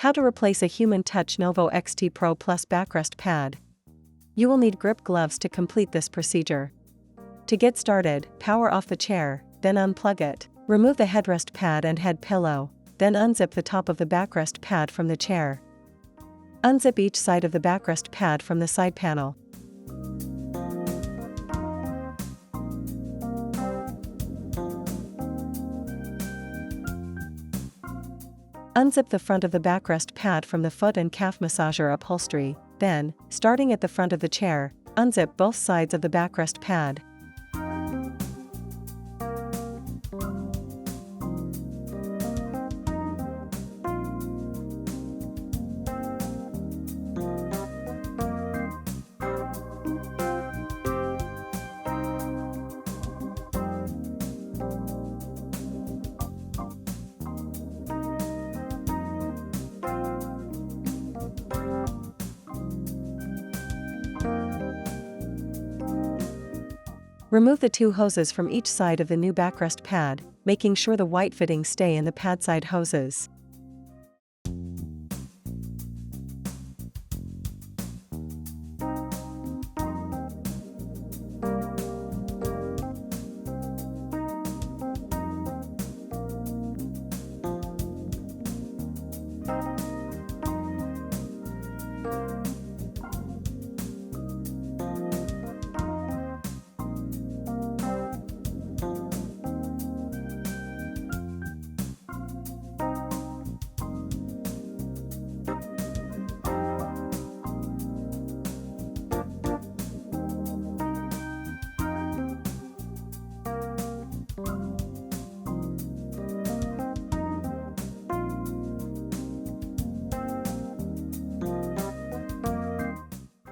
How to replace a Human Touch Novo XT Pro Plus Backrest Pad. You will need grip gloves to complete this procedure. To get started, power off the chair, then unplug it. Remove the headrest pad and head pillow, then unzip the top of the backrest pad from the chair. Unzip each side of the backrest pad from the side panel. Unzip the front of the backrest pad from the foot and calf massager upholstery, then, starting at the front of the chair, unzip both sides of the backrest pad. Remove the two hoses from each side of the new backrest pad, making sure the white fittings stay in the pad side hoses.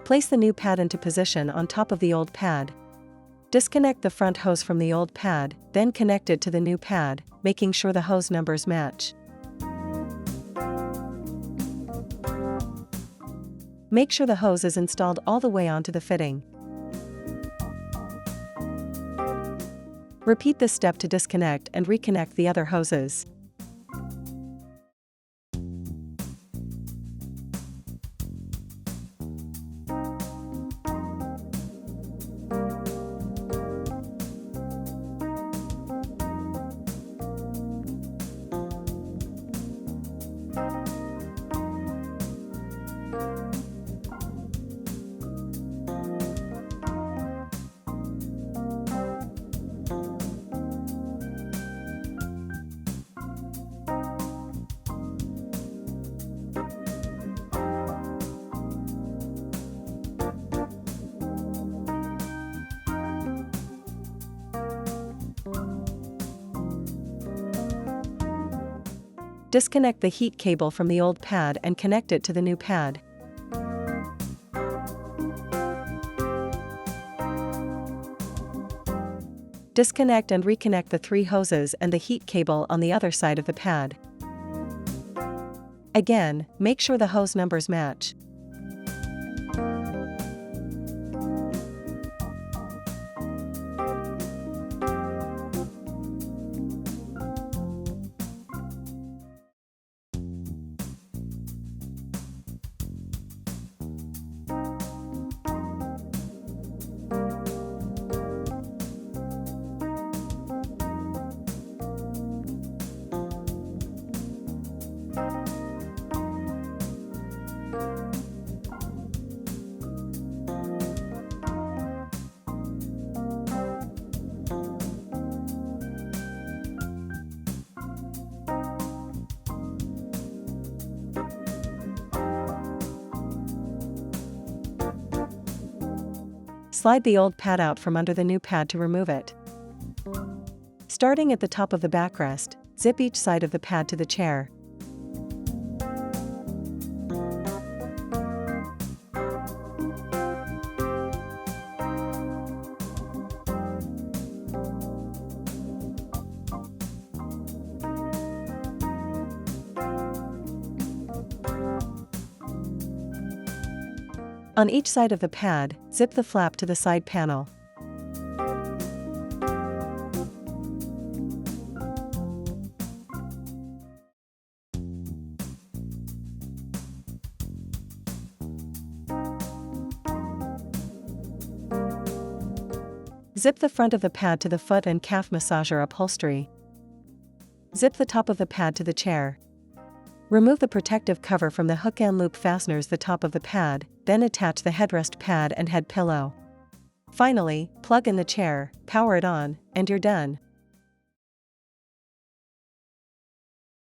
Place the new pad into position on top of the old pad. Disconnect the front hose from the old pad, then connect it to the new pad, making sure the hose numbers match. Make sure the hose is installed all the way onto the fitting. Repeat this step to disconnect and reconnect the other hoses. Disconnect the heat cable from the old pad and connect it to the new pad. Disconnect and reconnect the three hoses and the heat cable on the other side of the pad. Again, make sure the hose numbers match. Slide the old pad out from under the new pad to remove it. Starting at the top of the backrest, zip each side of the pad to the chair. On each side of the pad, zip the flap to the side panel. Zip the front of the pad to the foot and calf massager upholstery. Zip the top of the pad to the chair. Remove the protective cover from the hook and loop fasteners the top of the pad, then attach the headrest pad and head pillow. Finally, plug in the chair, power it on, and you're done.